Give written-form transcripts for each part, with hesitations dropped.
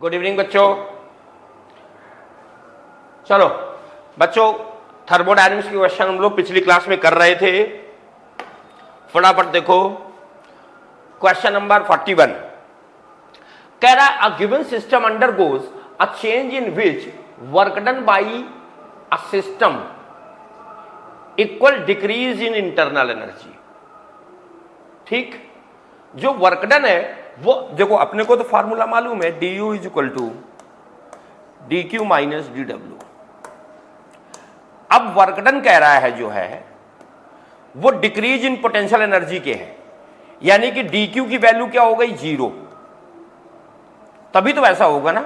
Good evening बच्चों। चलो बच्चों, थर्मोडायनेमिक्स की क्वेश्चन हम लोग पिछली क्लास में कर रहे थे। फटाफट देखो क्वेश्चन नंबर 41। कह रहा है a given system undergoes a change in which work done by a system equal decrease in internal energy. ठीक, जो वर्क डन है वो देखो, अपने को तो फार्मूला मालूम है, D you is equal to D Q minus D W. अब वर्क डन कह रहा है जो है वो डिक्रीज इन पोटेंशियल एनर्जी के है, यानी कि डी क्यू की वैल्यू क्या हो गई, 0। तभी तो ऐसा होगा ना,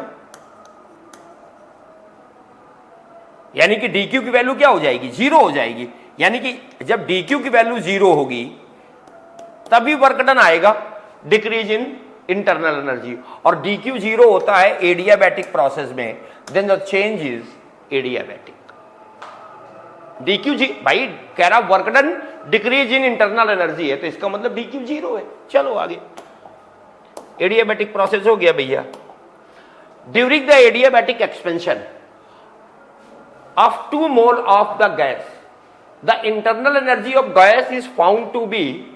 यानी कि डी क्यू की वैल्यू क्या हो जाएगी, 0 हो जाएगी। यानी कि जब डी क्यू की वैल्यू 0 होगी तभी वर्क डन आएगा, डिक्रीज इन इंटरनल एनर्जी। और डी क्यू 0 होता है एडियाबैटिक प्रोसेस में, then the change is adiabatic. D Q जी भाई कह रहा work done decrease in internal energy है, तो इसका मतलब डी क्यू 0 है। चलो आगे, एडियाबैटिक प्रोसेस हो गया भैया। During the adiabatic expansion of 2 mole of the gas, the internal energy of gas is found to be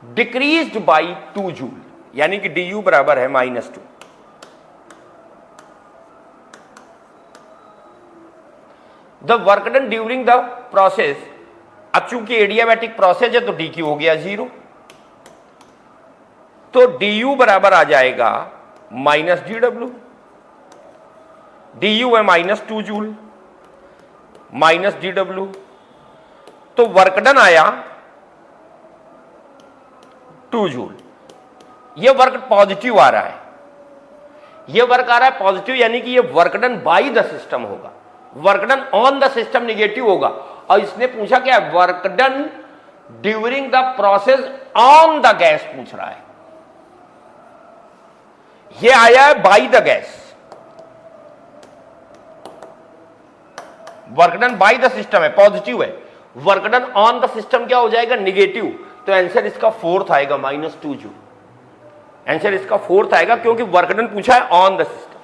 decreased by 2 joule, यानी कि डी यू बराबर है -2। The work done during the process, अब चूंकि adiabatic process है तो D q हो गया 0, तो डी यू बराबर आ जाएगा minus D W. D you है -2 जूल माइनस डी डब्ल्यू, तो वर्क डन आया 2 जूल। ये वर्क पॉजिटिव आ रहा है, ये वर्क आ रहा है पॉजिटिव, यानी कि ये work done by the system होगा, work done on the system negative होगा। और इसने पूछा क्या है, work done during the process on the gas पूछ रहा है। ये आया है by the gas, work done by the system है, पॉजिटिव है। Work done on the system क्या हो जाएगा, निगेटिव। तो आंसर इसका 4th आएगा, -2 जूल। आंसर इसका 4th आएगा क्योंकि वर्क डन पूछा है on the system.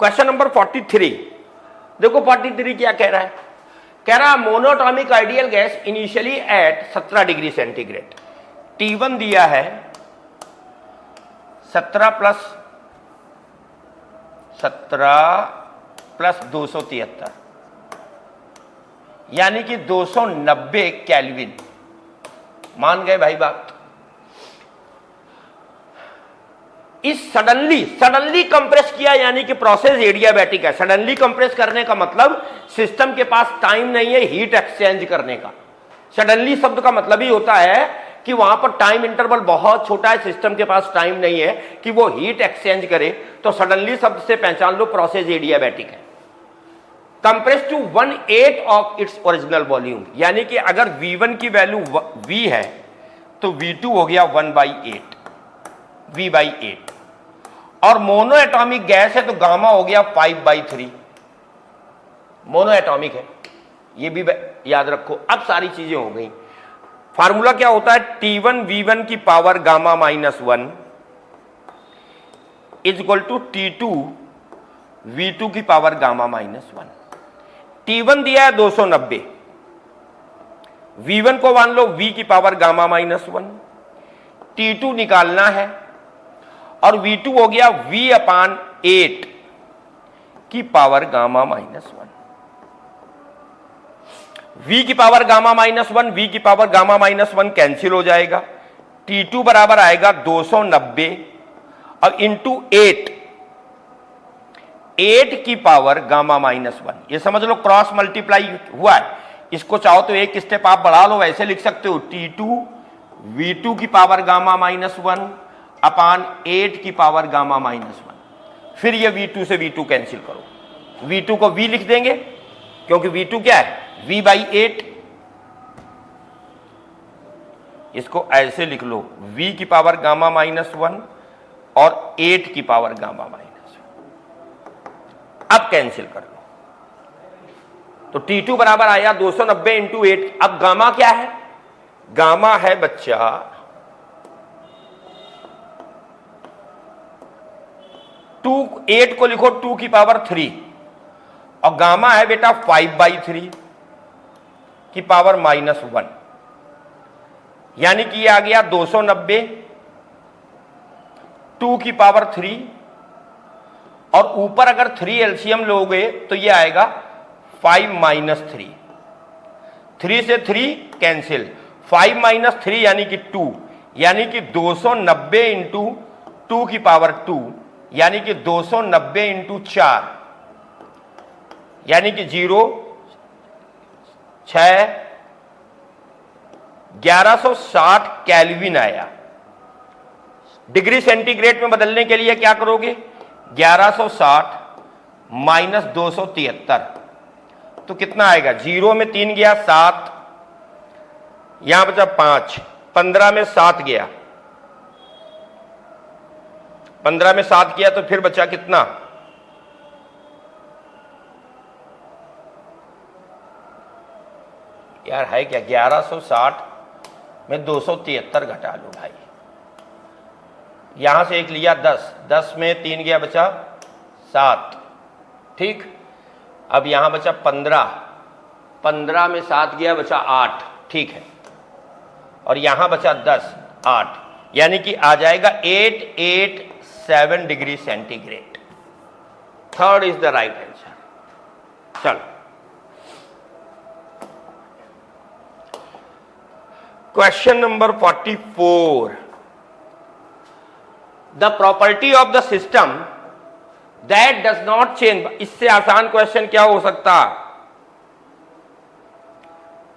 Question number 43 देखो, 43 क्या कह रहा है, कह रहा है monoatomic ideal gas initially at 17 degree centigrade. T1 दिया है 17 प्लस 273, यानी कि 290 केल्विन। मान गए भाई बात। इस सडनली कंप्रेस किया, यानी कि प्रोसेस एडियाबैटिक है। सडनली कंप्रेस करने का मतलब सिस्टम के पास टाइम नहीं है हीट एक्सचेंज करने का। सडनली शब्द का मतलब ही होता है कि वहां पर टाइम इंटरवल बहुत छोटा है, सिस्टम के पास टाइम नहीं है कि वो हीट एक्सचेंज करे। तो सडनली शब्द से पहचान लो प्रोसेस एडियाबैटिक है। Compress to 1/8 of its original volume, यानी कि अगर V1 की वैल्यू V है तो V2 हो गया 1/8, V/8। और मोनो एटॉमिक गैस है तो गामा हो गया 5/3। मोनो एटॉमिक है, ये भी याद रखो। अब सारी चीजें हो गई। फार्मूला क्या होता है, T1 V1 की power gamma -1 is equal to T2 V2 की पावर गामा -1। T1 दिया है 290, V1 को मान लो V की पावर गामा -1, T2 निकालना है और V2 हो गया V/8 की पावर गामा -1। V की पावर गामा -1, V की पावर गामा -1 कैंसिल हो जाएगा। T2 बराबर आएगा 290 और इंटू 8 की पावर गामा -1। ये समझ लो क्रॉस मल्टीप्लाई हुआ है। इसको चाहो तो एक स्टेप आप बढ़ा लो, ऐसे लिख सकते हो T2 V2 की पावर गामा -1 अपान 8 की पावर गामा -1। फिर ये V2 से V2 कैंसिल करो, V2 को V लिख देंगे क्योंकि V2 क्या है, V/8। इसको ऐसे लिख लो, V की पावर गामा -1 और 8 की पावर गामा -1। अब कैंसिल कर लो, तो T2 बराबर आया 290 × 8। अब गामा क्या है, गामा है बच्चा 8 को लिखो 2 की पावर 3 और गामा है बेटा 5/3 की पावर -1, यानी कि ये आ गया 290 2 की पावर 3 और ऊपर अगर 3 एलसीएम लोगे तो ये आएगा 5 - 3, 3 से 3 कैंसिल, 5 - 3 यानी कि 2, यानी कि 290 इंटू 2 की पावर 2 यानी कि 290 इंटू 4 यानी कि 0 6 1160 केल्विन आया। डिग्री सेंटीग्रेड में बदलने के लिए क्या करोगे? 1160 माइनस 273 तो कितना आएगा? 0 में 3 गया 7, यहां बचा 5, 15 में 7 गया, 15 में 7 किया तो फिर बचा कितना? यार है क्या? 1160 में 273 घटा लो भाई, यहां से एक लिया 10, 10 में 3 गया बचा 7, ठीक। अब यहां बचा 15, 15 में 7 गया बचा 8, ठीक है। और यहां बचा 10, 8, यानी कि आ जाएगा 887 degree centigrade. Third is the right answer. चलो question number 44, the property of the system that does not change. इससे आसान क्वेश्चन क्या हो सकता?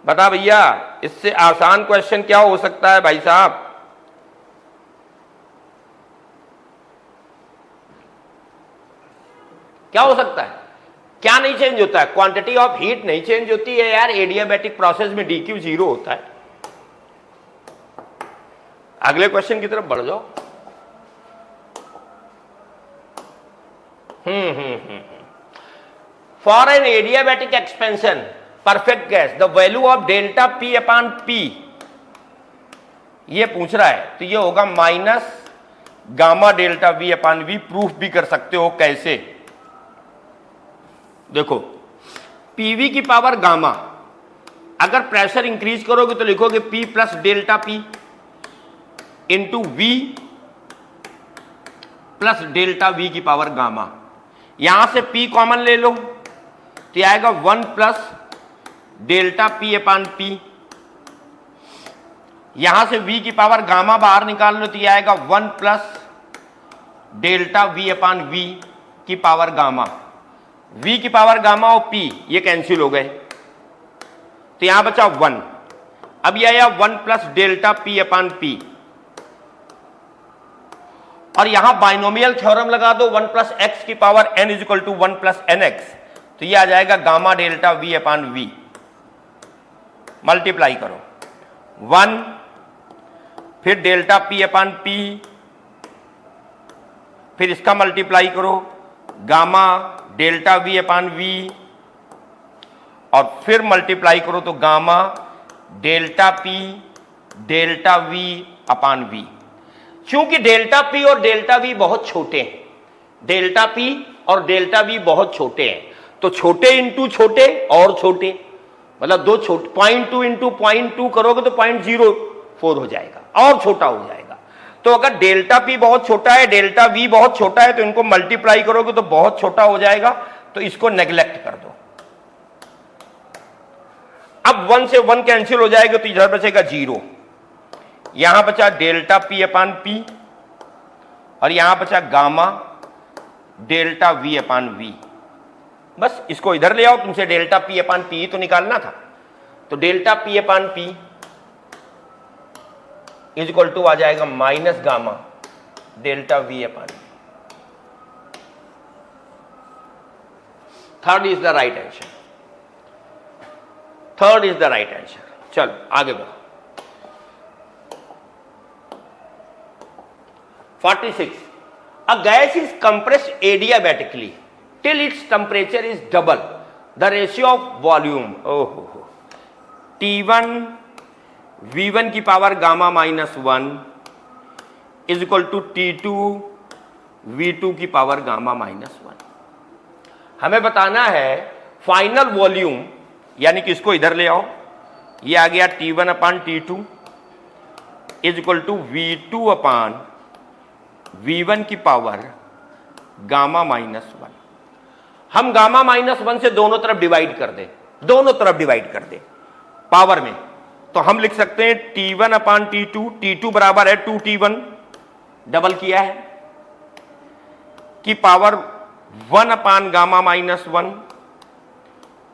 बता भैया, इससे आसान क्वेश्चन क्या हो सकता है भाई साहब? क्या हो सकता है? क्या नहीं चेंज होता है? क्वांटिटी ऑफ हीट नहीं चेंज होती है यार, एडियाबैटिक प्रोसेस में dQ 0 होता है। अगले क्वेश्चन की तरफ बढ़ जाओ। For an adiabatic expansion perfect gas the value of delta P upon P, ये पूछ रहा है तो ये होगा minus gamma delta V upon V। Proof भी कर सकते हो, कैसे? देखो PV की पावर गामा, अगर प्रेशर इंक्रीज करोगे तो लिखोगे P plus delta P into V plus delta V की पावर गामा। यहां से P कॉमन ले लो तो आएगा 1 plus delta P upon P। यहां से V की पावर गामा बाहर निकाल लो तो आएगा 1 plus delta V upon V की पावर गामा। V की पावर गामा और P ये कैंसिल हो गए तो यहां बचा 1। अब यह आया 1 plus delta P upon P, और यहां बाइनोमियल थ्योरम लगा दो 1 प्लस एक्स की power n is equal to 1 plus n x, तो यह आ जाएगा gamma delta V upon V। Multiply करो 1, फिर डेल्टा P अपॉन P, फिर इसका मल्टीप्लाई करो gamma delta V upon V, और फिर मल्टीप्लाई करो तो gamma delta P delta V upon V। क्योंकि डेल्टा P और डेल्टा V बहुत छोटे हैं, डेल्टा P और डेल्टा V बहुत छोटे हैं, तो छोटे इंटू छोटे और छोटे, मतलब दो छोटे 0.2 इंटू 0.2 करोगे तो 0.04 हो जाएगा और छोटा हो जाएगा। तो अगर डेल्टा P बहुत छोटा है, डेल्टा V बहुत छोटा है, तो इनको मल्टीप्लाई करोगे तो बहुत छोटा हो जाएगा, तो इसको नेग्लेक्ट कर दो। अब 1 से 1 कैंसिल हो जाएगा तो इधर बचेगा 0, यहां बचा डेल्टा P अपॉन P और यहां बचा gamma delta V upon V। बस इसको इधर ले आओ, तुमसे डेल्टा P अपॉन P ही तो निकालना था, तो delta P upon P is equal to आ जाएगा minus gamma delta V upon V। Third is the right answer, third is the right answer. चलो आगे बढ़ो। 46, a gas is compressed adiabatically till its temperature is double the ratio of volume T1 V1 की power gamma -1 is equal to T2 V2 की power gamma minus 1। हमें बताना है final volume, यानी कि इसको इधर ले आओ, ये आ गया T1 upon T2 is equal to V2 upon V1 की पावर गामा माइनस 1। हम गामा माइनस 1 से दोनों तरफ डिवाइड कर दे, दोनों तरफ डिवाइड कर दे पावर में, तो हम लिख सकते हैं T1 अपान T2, T2 बराबर है 2T1, डबल किया है, की पावर 1 अपान गामा माइनस 1।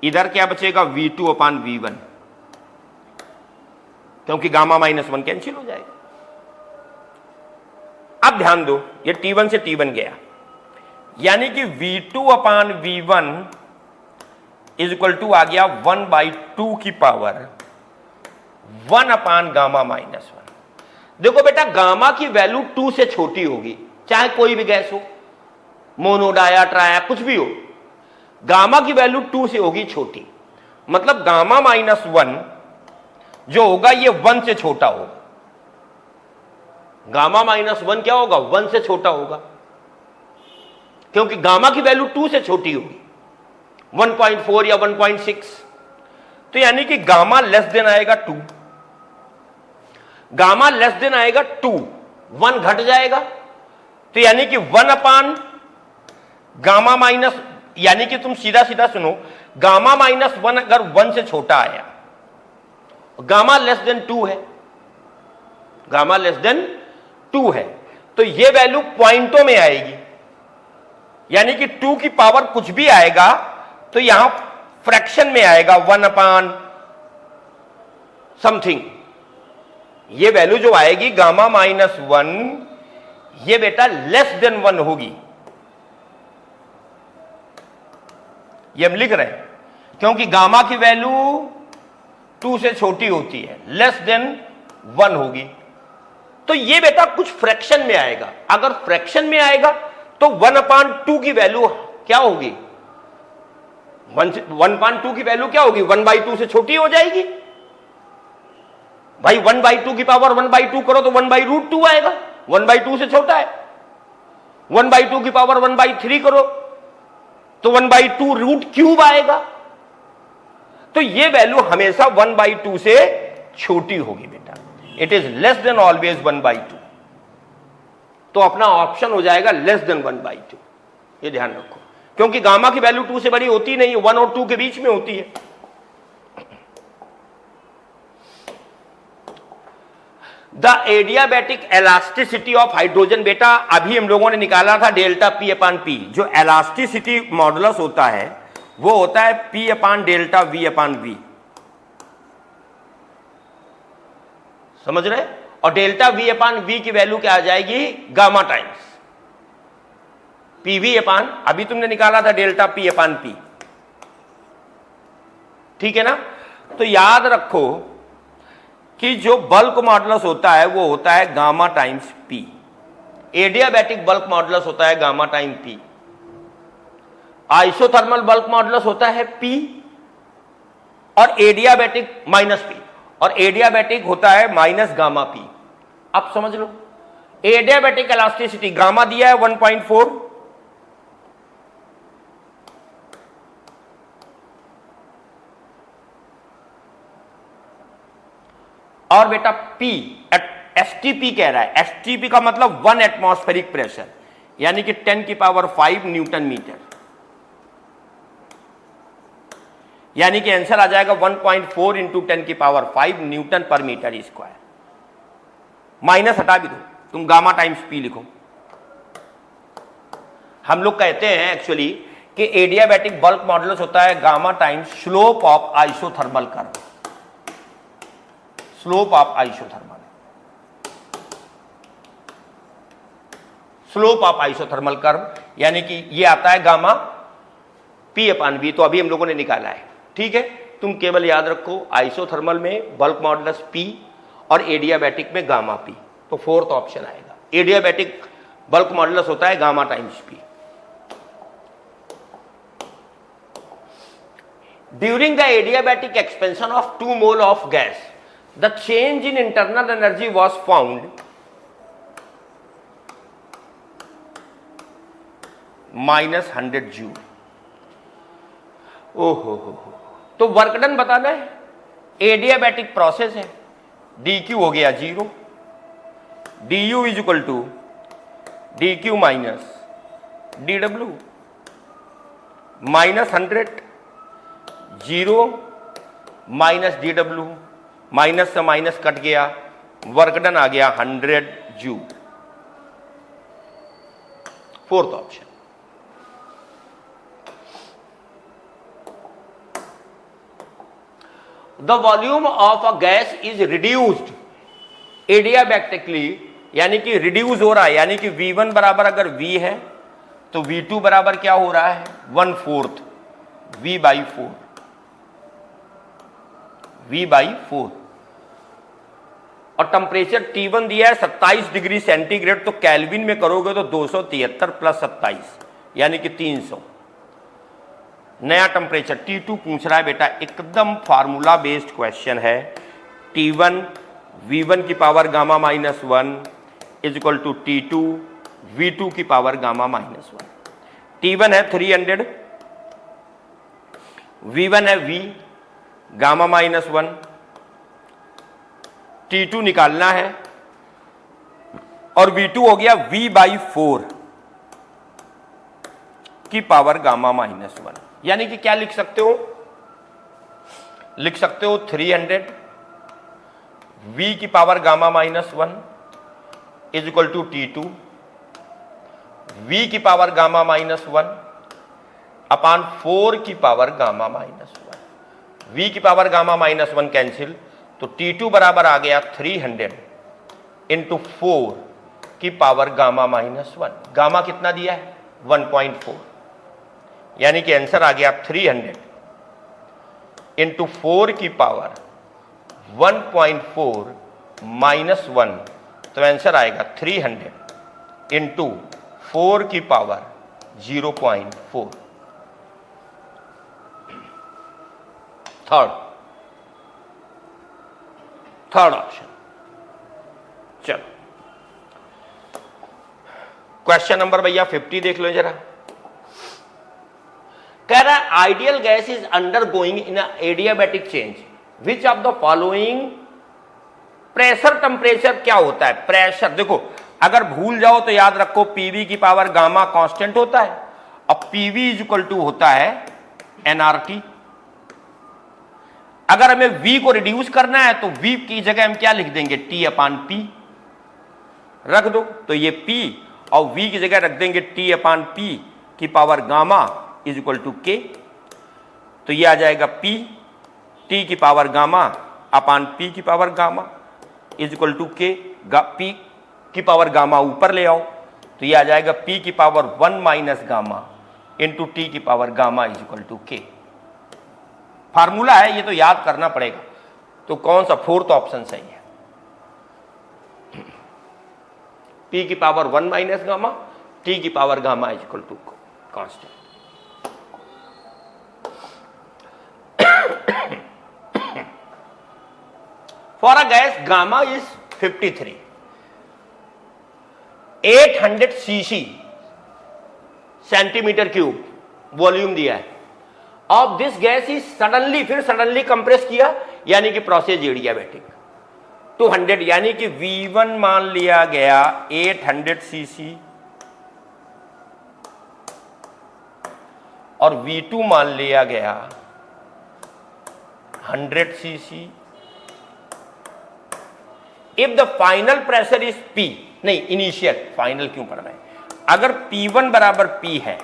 इधर क्या बचेगा V2 अपान V1, क्योंकि गामा माइनस 1 कैंसिल हो जाएगा। अब ध्यान दो, ये T1 से T1 गया, यानी कि V2 upon V1 is equal to आ गया 1/2 की पावर 1 अपान गामा माइनस 1। देखो बेटा, गामा की वैल्यू 2 से छोटी होगी, चाहे कोई भी गैस हो, मोनो, डाया, ट्राया, कुछ भी हो, गामा की वैल्यू 2 से होगी छोटी, मतलब गामा माइनस 1 जो होगा ये 1 से छोटा होगा। गामा माइनस 1 क्या होगा, 1 से छोटा होगा, क्योंकि गामा की वैल्यू 2 से छोटी होगी, 1.4 या 1.6। तो यानी कि गामा लेस देन आएगा 2, गामा लेस देन आएगा 2, 1 घट जाएगा, तो यानी कि 1 अपान गामा माइनस, यानी कि तुम सीधा सीधा सुनो, गामा माइनस 1 अगर 1 से छोटा आया, गामा लेस देन 2 है, गामा लेस देन 2 है, तो ये वैल्यू पॉइंटों में आएगी, यानी कि 2 की पावर कुछ भी आएगा तो यहां फ्रैक्शन में आएगा, 1 अपान समथिंग। ये वैल्यू जो आएगी गामा माइनस 1, ये बेटा लेस देन 1 होगी, ये हम लिख रहे हैं, क्योंकि गामा की वैल्यू 2 से छोटी होती है, लेस देन 1 होगी, तो ये बेटा कुछ फ्रैक्शन में आएगा। अगर फ्रैक्शन में आएगा तो 1/2 की वैल्यू क्या होगी, 1/2 की वैल्यू क्या होगी, 1/2 से छोटी हो जाएगी। भाई 1/2 की पावर 1/2 करो तो 1/√2 आएगा, 1/2 से छोटा है। 1/2 की पावर 1/3 करो तो 1/2√3 आएगा। तो ये वैल्यू हमेशा 1/2 से छोटी होगी बेटा, it is less than always 1/2। तो अपना ऑप्शन हो जाएगा लेस देन 1/2, ये ध्यान रखो, क्योंकि गामा की वैल्यू 2 से बड़ी होती नहीं, 1 और 2 के बीच में होती है। The adiabatic elasticity of hydrogen, बेटा अभी हम लोगों ने निकाला था डेल्टा P अपान P। जो इलास्टिसिटी मॉडुलस होता है वो होता है P अपान डेल्टा V अपान V, समझ रहे? और डेल्टा V अपान V की वैल्यू क्या आ जाएगी, गामा टाइम्स PV अपान, अभी तुमने निकाला था डेल्टा P अपान P, ठीक है ना? तो याद रखो कि जो बल्क मॉडुलस होता है वो होता है gamma times P। Adiabatic bulk modulus होता है gamma time P। Isothermal bulk modulus होता है P और एडियाबैटिक माइनस P, और एडियाबैटिक होता है माइनस गामा P। अब समझ लो, एडियाबैटिक इलास्टिसिटी गामा दिया है 1.4, और बेटा P STP कह रहा है, STP का मतलब 1 एटमॉस्फेरिक प्रेशर, यानी कि 10 की पावर 5 न्यूटन मीटर, यानी कि आंसर आ जाएगा 1.4 इंटू 10 की पावर 5 न्यूटन पर मीटर स्क्वायर। माइनस हटा भी दो, तुम गामा टाइम्स P लिखो। हम लोग कहते हैं एक्चुअली कि एडियाबैटिक बल्क मॉडुलस होता है gamma times slope of isothermal curve, slope of isothermal, slope of isothermal curve, यानी कि ये आता है गामा P अपान V। तो अभी हम लोगों ने निकाला है, ठीक है? तुम केवल याद रखो आइसोथर्मल में बल्क मॉडुलस P और एडियाबैटिक में गामा P, तो फोर्थ ऑप्शन आएगा। एडियाबैटिक बल्क मॉडुलस होता है gamma times P। During the adiabatic expansion of 2 mole of gas, the change in internal energy was found minus 100 joule. ओहो हो। तो work done बताना है, एडियाबैटिक प्रोसेस है, डी क्यू हो गया 0, d you is equal to D Q minus D W, minus 100 0 minus D W, minus से minus cut गया, वर्क डन आ गया 100 joule. Fourth option. The volume of a gas is reduced adiabatically, यानी कि reduce हो रहा है, यानी कि V1 बराबर अगर V है तो V2 बराबर क्या हो रहा है 1/4 V/4, V/4। और टेम्परेचर T1 दिया है 27 डिग्री सेंटीग्रेड, तो केल्विन में करोगे तो 273 प्लस 27 यानी कि 300। नया टेम्परेचर T2 पूछ रहा है बेटा, एकदम फार्मूला बेस्ड क्वेश्चन है। T1 V1 की power gamma minus 1 is equal to T2 V2 की पावर गामा माइनस 1। T1 है 300, V1 है V गामा माइनस 1, T2 निकालना है और V2 हो गया V/4 की पावर गामा माइनस 1। यानी कि क्या लिख सकते हो, लिख सकते हो 300 V की power gamma minus 1 is equal to T2 V की पावर गामा माइनस 1 अपान 4 की पावर गामा माइनस 1। V की पावर गामा माइनस 1 कैंसिल, तो T2 बराबर आ गया 300 इंटू 4 की पावर गामा माइनस 1। गामा कितना दिया है 1.4, यानी कि आंसर आ गया 300 इंटू 4 की पावर 1.4 माइनस 1, तो आंसर आएगा 300 इंटू 4 की पावर 0.4। Third option. चलो क्वेश्चन नंबर भैया 50 देख लो जरा। कह रहा है ideal gas is under going in adiabatic change, which of the following pressure temperature क्या होता है। प्रेशर देखो, अगर भूल जाओ तो याद रखो पीवी की पावर गामा कांस्टेंट होता है और पीवी इज इक्वल टू होता है एनआरटी। अगर हमें V को रिड्यूस करना है तो V की जगह हम क्या लिख देंगे T/P रख दो, तो ये P और V की जगह रख देंगे T/P की power gamma is equal to K, तो ये आ जाएगा P T की पावर गामा अपान P की power gamma is equal to K। P की पावर गामा ऊपर ले आओ तो ये आ जाएगा P की power 1 minus gamma into T की power gamma is equal to K। Formula है ये तो याद करना पड़ेगा। तो कौन सा फोर्थ ऑप्शन सही है, P की पावर 1 माइनस गामा T की power gamma is equal to constant. For a gas gamma is 53, 800 cc centimetre cube volume दिया है। Of this gas is suddenly, फिर सडनली कंप्रेस किया यानी कि प्रोसेस एडियाबैटिक 200, यानी कि V1 मान लिया गया 800 cc और V2 मान लिया गया 100 cc। If the final pressure is P, नहीं इनिशियल, फाइनल क्यों पढ़ रहे हैं, अगर P1 बराबर P है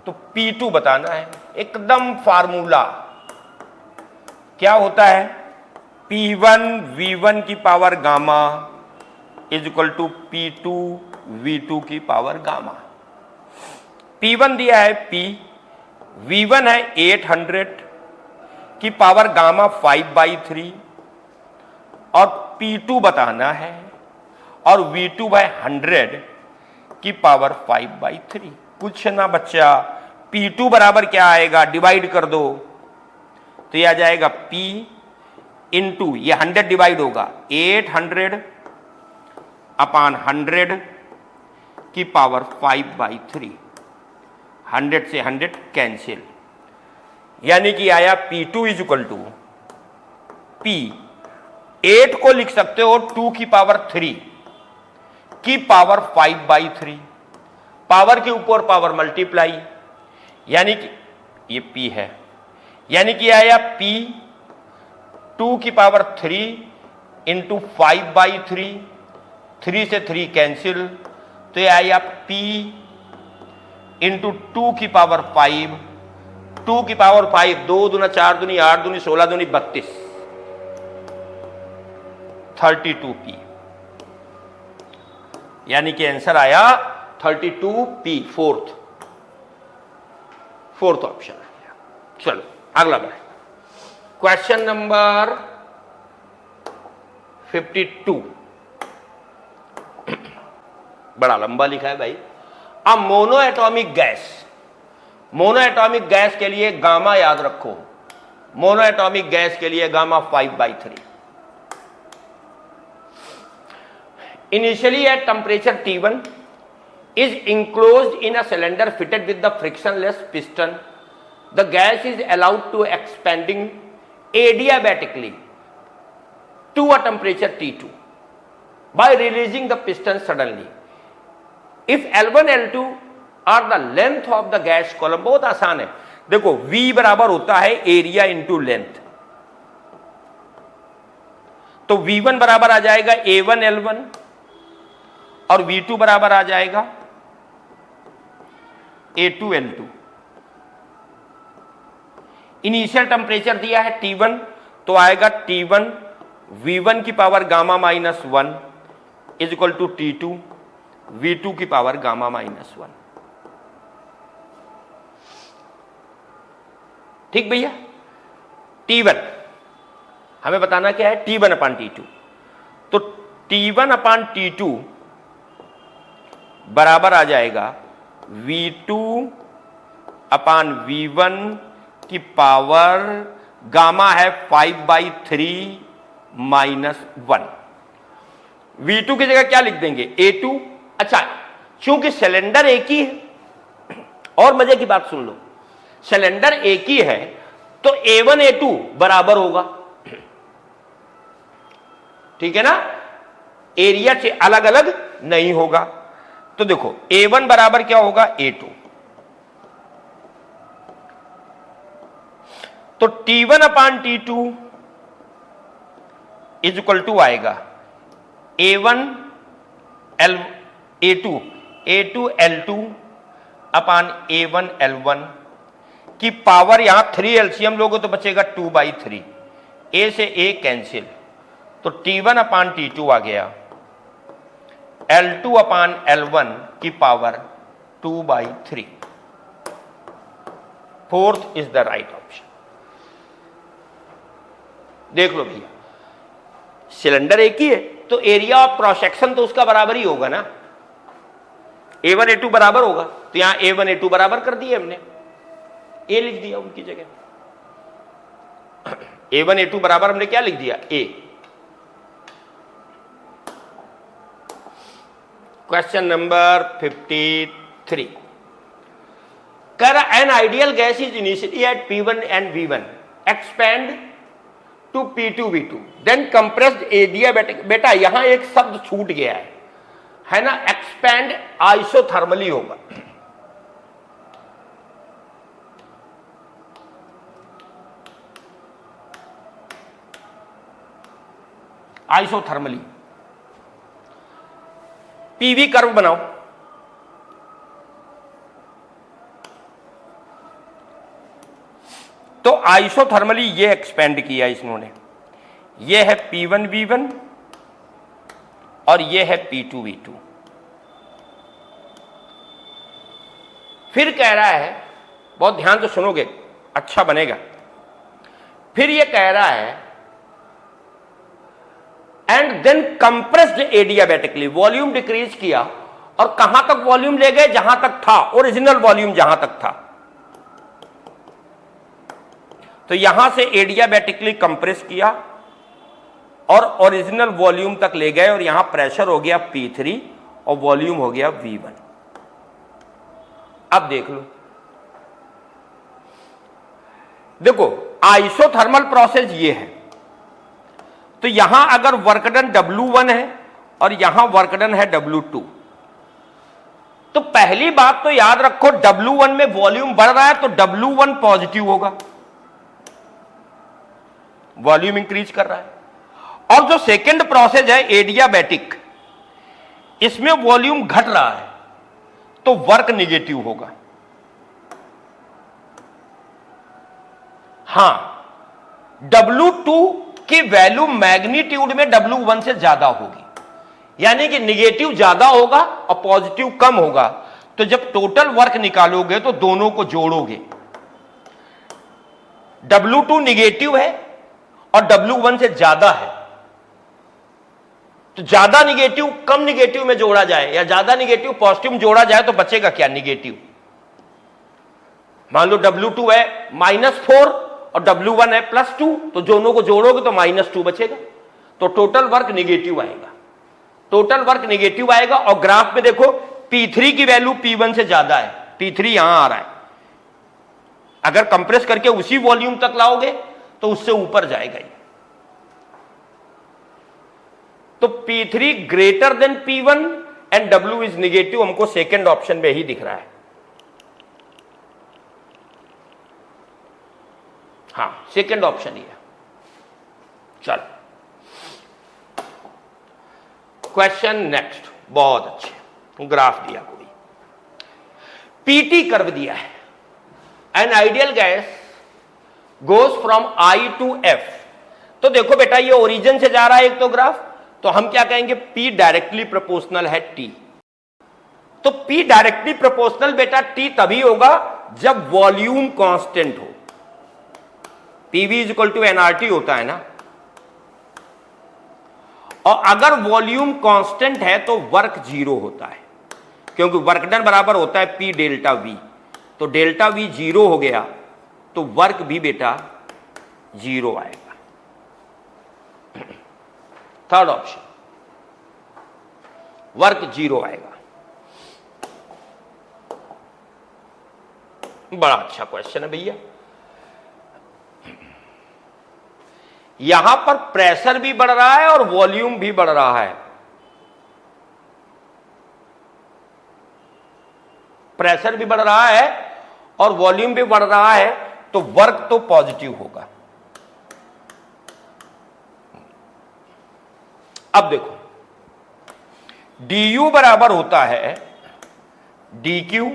तो P2 बताना है। एकदम फार्मूला क्या होता है, P1 V1 की power gamma is equal to P2 V2 की पावर गामा। P1 दिया है P, V1 है 800 की पावर गामा 5/3 और P2 बताना है और V2 है 100 की पावर 5/3। कुछ ना बच्चा, P2 बराबर क्या आएगा, डिवाइड कर दो तो यह आ जाएगा P इंटू ये 100 डिवाइड होगा 800 अपान 100 की पावर 5/3। 100 से 100 कैंसिल, यानी कि आया P2 is equal to P, 8 को लिख सकते हो 2 की पावर 3 की पावर 5/3, पावर के ऊपर पावर मल्टीप्लाई, यानी कि ये P है, यानी कि आया P 2 की पावर 3 इंटू 5/3, 3 से 3 कैंसिल, तो ये आया P इंटू 2 की पावर 5, 2 की पावर 5, 2 दूना 4 दूनी 8 दूनी 16 दूनी 32, 32P, यानी कि आंसर आया 32P, फोर्थ ऑप्शन आ गया। चलो अगला बढ़े, क्वेश्चन नंबर 52, बड़ा लंबा लिखा है भाई। अब मोनोएटॉमिक गैस के लिए गामा याद रखो, मोनोएटॉमिक गैस के लिए gamma 5/3। Initially at temperature T1 is enclosed in a cylinder fitted with the frictionless piston. The gas is allowed to expanding adiabatically to a temperature T2 by releasing the piston suddenly. If L1, L2 are the length of the gas column, बहुत आसान है, देखो V बराबर होता है area into length, तो V1 बराबर आ जाएगा A1 L1 और V2 बराबर आ जाएगा A2 L2। इनिशियल टेम्परेचर दिया है T1, तो आएगा T1 V1 की power gamma -1 is equal to T2 V2 की पावर गामा -1। ठीक भैया, T1 हमें बताना क्या है, T1 अपान T2, तो T1 अपान T2 बराबर आ जाएगा V2 अपान V1 की पावर गामा है 5/3 -1। V2 की जगह क्या लिख देंगे, A2। अच्छा, क्योंकि सिलेंडर एक ही है, और मजे की बात सुन लो, सिलेंडर एक ही है तो A1 A2 बराबर होगा, ठीक है ना, एरिया से अलग अलग नहीं होगा। तो देखो A1 बराबर क्या होगा, A2, तो T1 upon T2 is equal to आएगा A1 A2 L2 अपान A1 L1 की पावर, यहां 3 एलसीएम लोगे तो बचेगा 2/3, A से A कैंसिल, तो T1 अपान T2 आ गया L2 अपान L1 की power 2/3। Fourth is the right option. देख लो भैया, सिलेंडर एक ही है तो एरिया ऑफ क्रॉस सेक्शन तो उसका बराबर ही होगा ना, A1 A2 बराबर होगा, तो यहां A1 A2 बराबर कर दिए हमने, A लिख दिया उनकी जगह, A1 A2 बराबर हमने क्या लिख दिया, A। क्वेश्चन नंबर 53, कह रहा an ideal gas is initially at P1 and V1 expand to P2 V2 then compressed adiabatic. बेटा यहां एक शब्द छूट गया है ना, एक्सपैंड आइसोथर्मली होगा, आइसोथर्मली। पीवी कर्व बनाओ, तो आइसोथर्मली ये एक्सपेंड किया इन्होंने, ये है P1 V1 और ये है P2 V2। फिर कह रहा है, बहुत ध्यान से सुनोगे अच्छा बनेगा, फिर ये कह रहा है and then compressed adiabatically, volume decrease किया, और कहां तक वॉल्यूम ले गए, जहां तक था ओरिजिनल वॉल्यूम, जहां तक था, तो यहां से एडियाबैटिकली कंप्रेस किया और ओरिजिनल वॉल्यूम तक ले गए, और यहां प्रेशर हो गया P3 और वॉल्यूम हो गया V1। अब देख लो देखो आइसोथर्मल प्रोसेस ये है, तो यहां अगर वर्क डन W1 है और यहां वर्क डन है W2, तो पहली बात तो याद रखो W1 में वॉल्यूम बढ़ रहा है तो W1 पॉजिटिव होगा, वॉल्यूम इंक्रीज कर रहा है। और जो सेकंड प्रोसेस है एडियाबैटिक, इसमें वॉल्यूम घट रहा है तो वर्क निगेटिव होगा। हां, W2 की वैल्यू मैग्नीट्यूड में W1 से ज्यादा होगी, यानी कि निगेटिव ज्यादा होगा और पॉजिटिव कम होगा। तो जब टोटल वर्क निकालोगे तो दोनों को जोड़ोगे, W2 निगेटिव है और W1 से ज्यादा है, तो ज्यादा निगेटिव कम निगेटिव में जोड़ा जाए या ज्यादा निगेटिव पॉजिटिव में जोड़ा जाए तो बचेगा क्या? निगेटिव। मान लो W2 है -4 और W1 है +2, तो दोनों को जोड़ोगे तो -2 बचेगा, तो टोटल वर्क निगेटिव आएगा, टोटल वर्क निगेटिव आएगा। और ग्राफ में देखो P3 की वैल्यू P1 से ज्यादा है, P3 यहां आ रहा है, अगर कंप्रेस करके उसी वॉल्यूम तक लाओगे तो उससे ऊपर जाएगा ही। तो P3 greater than P1 and W is negative, हमको सेकेंड ऑप्शन में ही दिख रहा है। हां, सेकेंड ऑप्शन ही है। चलो क्वेश्चन नेक्स्ट, बहुत अच्छे ग्राफ दिया, कोई पीटी कर्व दिया है, an ideal gas goes from I to F। तो देखो बेटा ये ओरिजिन से जा रहा है एक तो ग्राफ, तो हम क्या कहेंगे? P डायरेक्टली प्रोपोर्शनल है T। तो P डायरेक्टली प्रोपोर्शनल बेटा T तभी होगा जब वॉल्यूम कांस्टेंट हो, PV इक्वल टू nRT होता है ना। और अगर वॉल्यूम कांस्टेंट है तो वर्क जीरो होता है, क्योंकि वर्क डन बराबर होता है P डेल्टा V। तो डेल्टा V जीरो हो गया तो वर्क भी बेटा जीरो आएगा। थर्ड ऑप्शन, वर्क जीरो आएगा। बड़ा अच्छा क्वेश्चन है भैया। यहां पर प्रेशर भी बढ़ रहा है और वॉल्यूम भी बढ़ रहा है। प्रेशर भी बढ़ रहा है और वॉल्यूम भी बढ़ रहा है, तो वर्क तो पॉजिटिव होगा। अब देखो du बराबर होता है dq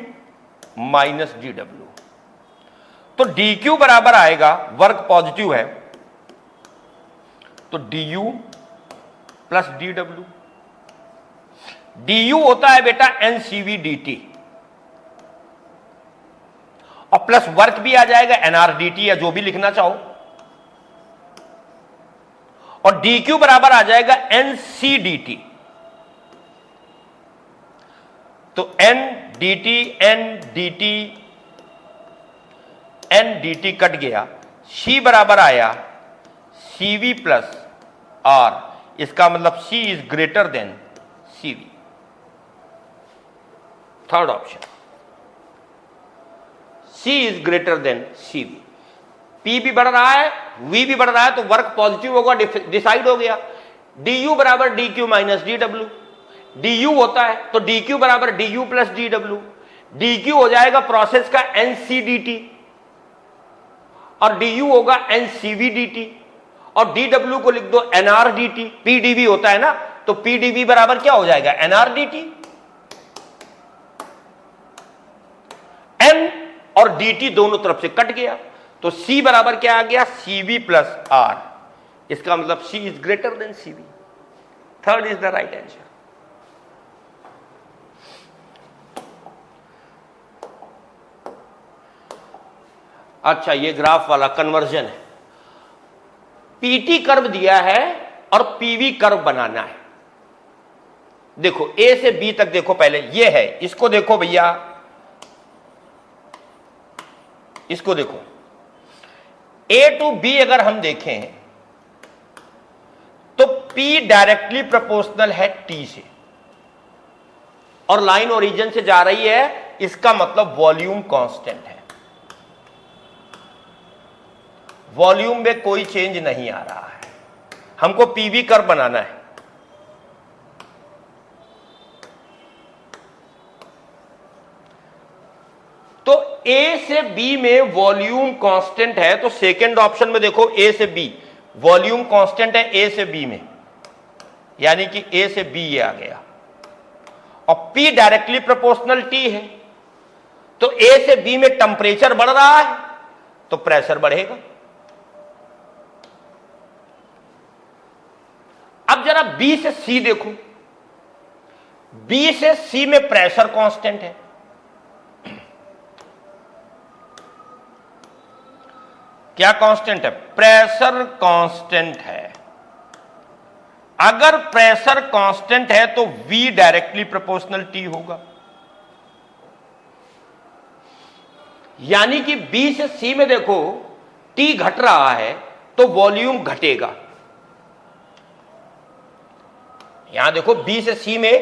माइनस dw। तो dq बराबर आएगा, वर्क पॉजिटिव है तो du प्लस dw। du होता है बेटा ncv dt, और प्लस वर्क भी आ जाएगा nr dt, या जो भी लिखना चाहो। और dq बराबर आ जाएगा nc dt। तो n dt कट गया, c बराबर आया cv प्लस r, इसका मतलब c is greater than cv। Third option, c is greater than cv। p भी बढ़ रहा है, v भी बढ़ रहा है, तो वर्क पॉजिटिव होगा, डिसाइड हो गया। du बराबर dq माइनस dw, du होता है तो dq बराबर du प्लस dw। dq हो जाएगा प्रोसेस का nc dt और du होगा ncv dt, और dw को लिख दो nr dt। pdv होता है ना, तो pdv बराबर क्या हो जाएगा? nr dt। n और dt दोनों तरफ से कट गया, तो c बराबर क्या आ गया? cv प्लस r, इसका मतलब c is greater than cv। Third is the right answer. अच्छा, ये ग्राफ वाला कन्वर्जन है। पीटी कर्व दिया है और पीवी कर्व बनाना है। देखो ए से बी तक देखो, पहले ये है, इसको देखो भैया, इसको देखो। ए टू बी अगर हम देखें तो पी डायरेक्टली प्रोपोर्शनल है टी से, और लाइन ओरिजिन से जा रही है, इसका मतलब वॉल्यूम कांस्टेंट है। वॉल्यूम में कोई चेंज नहीं आ रहा है, हमको पीवी कर्व बनाना है। तो ए से बी में वॉल्यूम कांस्टेंट है, तो सेकंड ऑप्शन में देखो ए से बी वॉल्यूम कांस्टेंट है ए से बी में, यानी कि ए से बी ये आ गया, और पी डायरेक्टली प्रोपोर्शनल टी है, तो ए से बी में टेंपरेचर बढ़ रहा है तो प्रेशर बढ़ेगा। अब जरा बी से सी देखो, बी से सी में प्रेशर कांस्टेंट है, क्या कांस्टेंट है? प्रेशर कांस्टेंट है। अगर प्रेशर कांस्टेंट है तो V डायरेक्टली प्रोपोर्शनल T होगा, यानी कि B से C में देखो T घट रहा है तो वॉल्यूम घटेगा। यहां देखो B से C में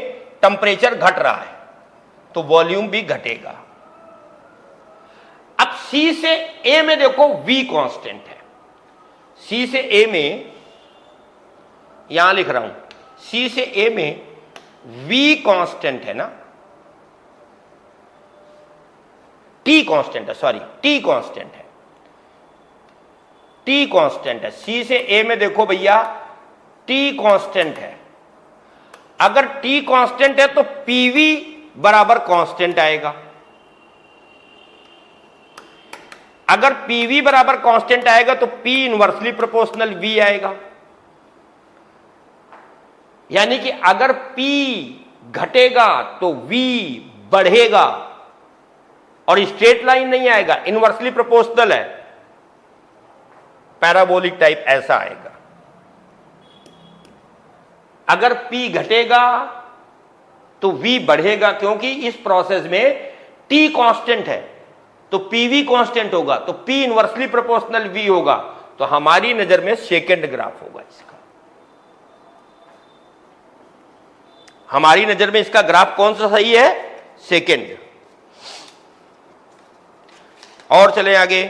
टेंपरेचर घट रहा है तो वॉल्यूम भी घटेगा। अब C से A में देखो V कांस्टेंट है, C से A में यहां लिख रहा हूं, C से A में V कांस्टेंट है ना, T कांस्टेंट है, सॉरी T कांस्टेंट है, T कांस्टेंट है। C से A में देखो भैया T कांस्टेंट है। अगर T कांस्टेंट है तो PV बराबर कांस्टेंट आएगा। अगर PV बराबर कांस्टेंट आएगा तो P इनवर्सली प्रोपोर्शनल V आएगा, यानी कि अगर P घटेगा तो V बढ़ेगा, और स्ट्रेट लाइन नहीं आएगा, इनवर्सली प्रोपोर्शनल है, पैराबोलिक टाइप ऐसा आएगा। अगर P घटेगा तो V बढ़ेगा, क्योंकि इस प्रोसेस में T कांस्टेंट है तो PV कांस्टेंट होगा, तो P इनवर्सली प्रोपोर्शनल V होगा, तो हमारी नजर में सेकेंड ग्राफ होगा इसका। हमारी नजर में इसका ग्राफ कौन सा सही है? सेकेंड। और चले आगे,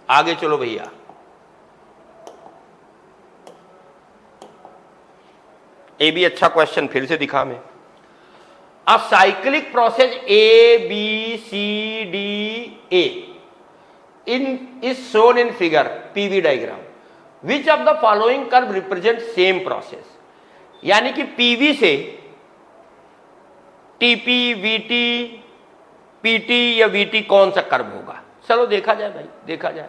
आगे चलो भैया। ए भी अच्छा क्वेश्चन फिर से दिखा मैं। A cyclic process A B C D A in is shown in figure PV diagram, which of the following curve represent same process, यानी कि पीवी से टीपी वीटी पीटी या वीटी कौन सा कर्व होगा? चलो देखा जाए भाई, देखा जाए।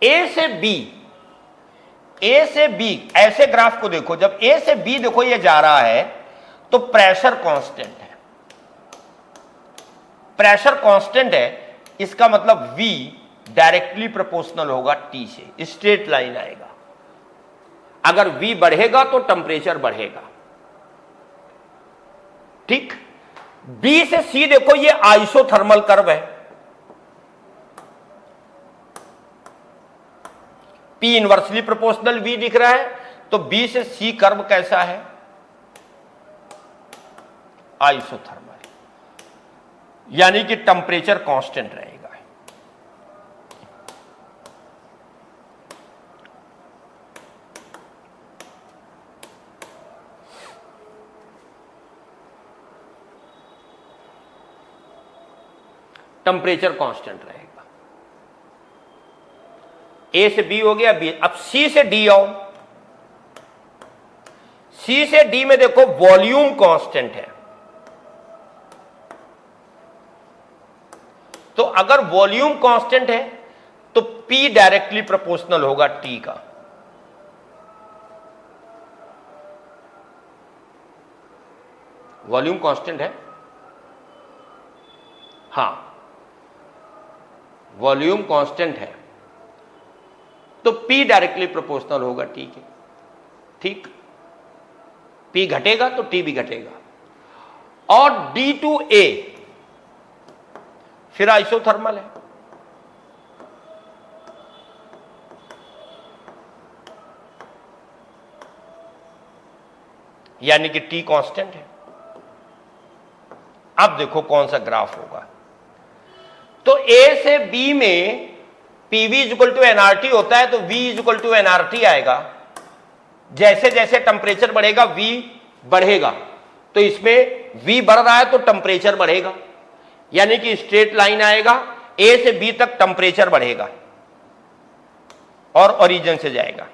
ए से बी, ए से बी ऐसे ग्राफ को देखो, जब ए से बी देखो ये जा रहा है तो प्रेशर कांस्टेंट है, प्रेशर कांस्टेंट है, इसका मतलब V डायरेक्टली प्रोपोर्शनल होगा T से, स्ट्रेट लाइन आएगा। अगर V बढ़ेगा तो टेंपरेचर बढ़ेगा, ठीक। B से C देखो ये आइसोथर्मल कर्व है, P इनवर्सली प्रोपोर्शनल V दिख रहा है, तो B से C कर्व कैसा है? आइसोथर्मल, यानी कि टेंपरेचर कांस्टेंट रहेगा। टेंपरेचर कांस्टेंट रहेगा। ए से बी हो गया, बी। अब सी से डी आओ, सी से डी में देखो वॉल्यूम कांस्टेंट है, तो अगर वॉल्यूम कांस्टेंट है तो पी डायरेक्टली प्रोपोर्शनल होगा टी का। वॉल्यूम कांस्टेंट है, हां वॉल्यूम कांस्टेंट है तो P डायरेक्टली प्रोपोर्शनल होगा T के, ठीक। P घटेगा तो T भी घटेगा। और D टू A फिर आइसोथर्मल है, यानी कि T कांस्टेंट है। अब देखो कौन सा ग्राफ होगा। तो ए से बी में पीवी इक्वल टू एनआरटी होता है, तो वी इक्वल टू एनआरटी आएगा। जैसे जैसे टेम्परेचर बढ़ेगा वी बढ़ेगा, तो इसमें वी बढ़ रहा है तो टेम्परेचर बढ़ेगा, यानी कि स्ट्रेट लाइन आएगा, ए से बी तक टेम्परेचर बढ़ेगा और ओरिजिन से जाएगा।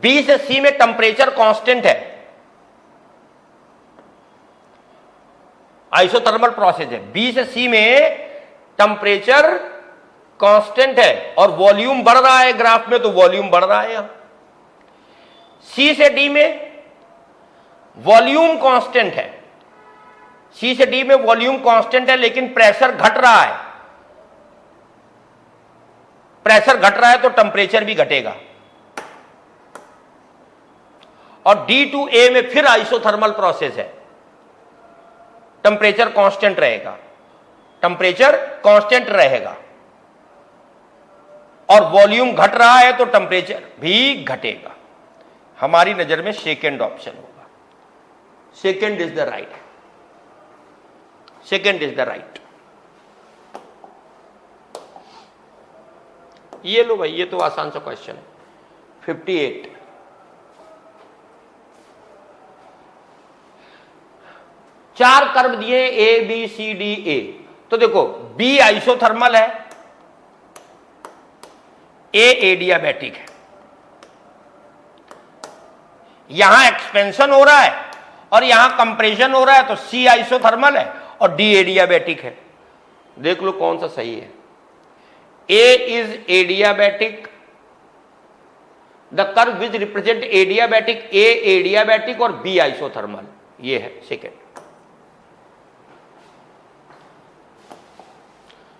बी से सी में टेम्परेचर कांस्टेंट है, आइसोथर्मल प्रोसेस है। बी से सी में टेम्परेचर कांस्टेंट है और वॉल्यूम बढ़ रहा है ग्राफ में, तो वॉल्यूम बढ़ रहा है यहां। सी से डी में वॉल्यूम कांस्टेंट है, सी से डी में वॉल्यूम कांस्टेंट है, लेकिन प्रेशर घट रहा है। प्रेशर घट रहा है तो टेम्परेचर भी घटेगा। और डी टू ए में फिर आइसोथर्मल प्रोसेस है, टेम्परेचर कांस्टेंट रहेगा, टेम्परेचर कांस्टेंट रहेगा और वॉल्यूम घट रहा है तो टेम्परेचर भी घटेगा। हमारी नजर में सेकेंड ऑप्शन होगा। Second is the right, second is the right. ये लो भाई, ये तो आसान सा क्वेश्चन है। 58 4 कर्व दिए ए बी सी डी ए। तो देखो बी आइसोथर्मल है, ए एडियाबैटिक है। यहां एक्सपेंशन हो रहा है और यहां कंप्रेशन हो रहा है, तो सी आइसोथर्मल है और डी एडियाबैटिक है। देख लो कौन सा सही है। A is adiabatic, the curve which represent adiabatic, A adiabatic और बी आइसोथर्मल, ये है सेकेंड।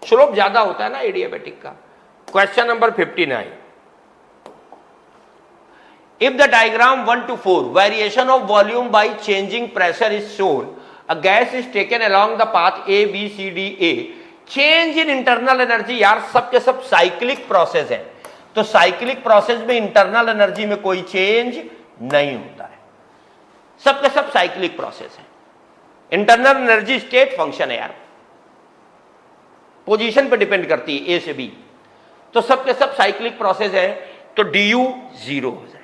स्लोप ज्यादा होता है ना एडियाबैटिक का। Question number 59, if the diagram 1 to 4 variation of volume by changing pressure is shown, a gas is taken along the path A B C D A, change in internal energy। यार सबके सब cyclic process है, तो cyclic process में internal energy में कोई change नहीं होता है, सबके सब साइक्लिक प्रोसेस है। इंटरनल एनर्जी स्टेट फंक्शन है यार, पोजीशन पे डिपेंड करती है ए से बी, तो सबके सब साइक्लिक प्रोसेस है, तो डी यू 0 हो जाएगा।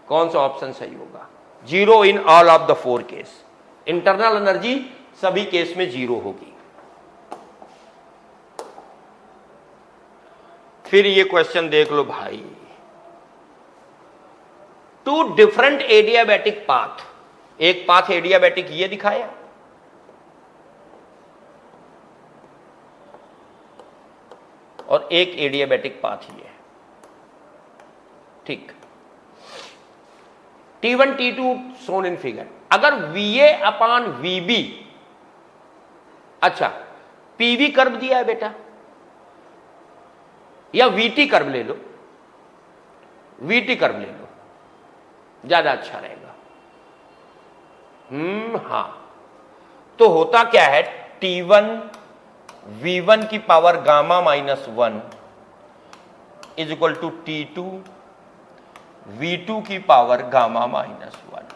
कौन सा ऑप्शन सही होगा? 0 in all of the 4 case. Internal energy सभी केस में 0 होगी। फिर ये क्वेश्चन देख लो भाई, 2 डिफरेंट एडियाबैटिक पाथ। एक पाथ एडियाबैटिक ये दिखाया, और एक एडियाबैटिक पाथ ही है, ठीक। T1 T2 shown in figure. अगर VA अपान VB, अच्छा PV कर्व दिया है बेटा, या VT कर्व ले लो, VT कर्व ले लो, ज्यादा अच्छा रहेगा। हां, तो होता क्या है, T1 V1 की power gamma -1 is equal to T2 V2 की पावर गामा -1।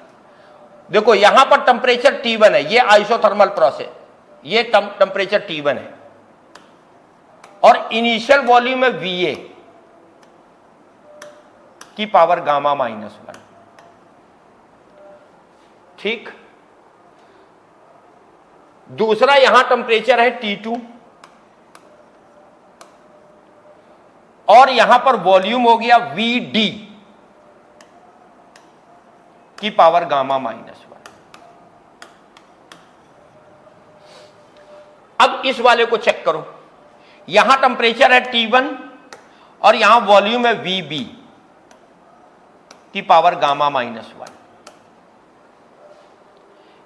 देखो यहां पर टेम्परेचर T1 है, ये आइसोथर्मल प्रोसेस, ये टेम्परेचर T1 है, और इनिशियल वॉल्यूम है VA की पावर गामा -1, ठीक। दूसरा यहां टेम्परेचर है T2 और यहां पर वॉल्यूम हो गया VD की पावर गामा -1। अब इस वाले को चेक करो, यहां टेम्परेचर है T1 और यहां वॉल्यूम है VB की पावर गामा -1।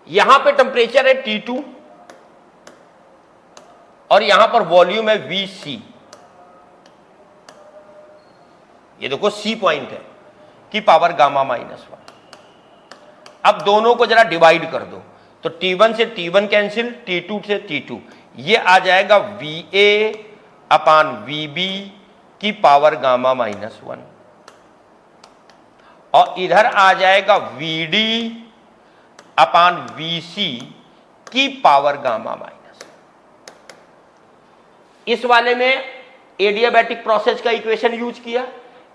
यहां पे टेम्परेचर है T2 और यहां पर वॉल्यूम है VC, ये देखो C पॉइंट है, की पावर गामा -1। अब दोनों को जरा डिवाइड कर दो, तो T1 से T1 कैंसिल, T2 से T2, ये आ जाएगा VA अपान VB की पावर गामा -1, और इधर आ जाएगा VD अपान वीसी की पावर गामा माइनस। इस वाले में एडियाबैटिक प्रोसेस का इक्वेशन यूज किया,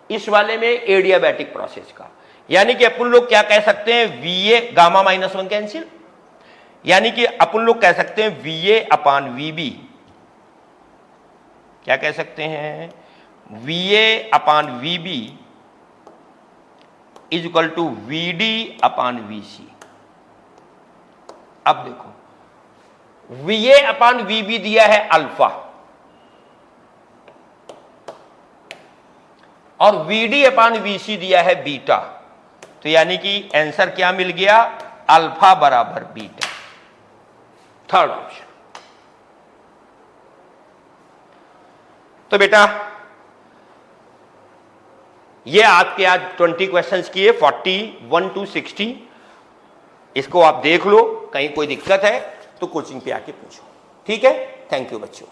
इस वाले में एडियाबैटिक प्रोसेस का, यानी कि अपन लोग क्या कह सकते हैं, वीए गामा माइनस वन कैंसिल, यानी कि अपन लोग कह सकते हैं वीए अपान वीबी, क्या कह सकते हैं, VA upon VB is equal to VD upon VC. अब देखो वीए अपान वीबी दिया है अल्फा और वीडी अपान वीसी दिया है बीटा, तो यानी कि आंसर क्या मिल गया, अल्फा बराबर बीटा, थर्ड ऑप्शन। तो बेटा ये आपके आज 20 क्वेश्चंस किए 41 to 60, इसको आप देख लो, कहीं कोई दिक्कत है तो कोचिंग पे आके पूछो, ठीक है। थैंक यू बच्चों।